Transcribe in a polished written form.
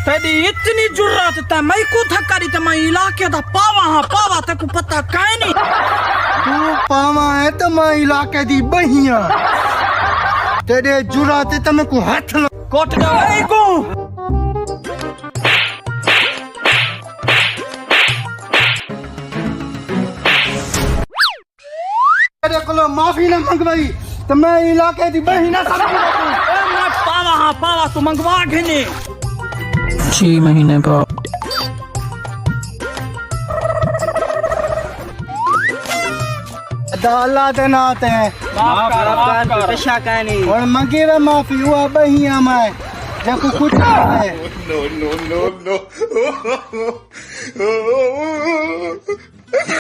तेरी इतनी जुर्रत ते मैं को थकारी ते मैं इलाके दा पावा ते को पता काहे नहीं। तू पावा है तो मैं इलाके दी बहिया तेरे जुर्रत ते मैं को हाथ कोट दे को तेरे को माफी ना मंगवाई तो मैं इलाके दी बहिना सब मैं पावा तू मंगवा घेने 6 महीने बाद अल्लाह दे नाते माफ कर पेशा काहे नहीं और मंगी वे माफी हुआ बहिया मैं देखो कुछ है no.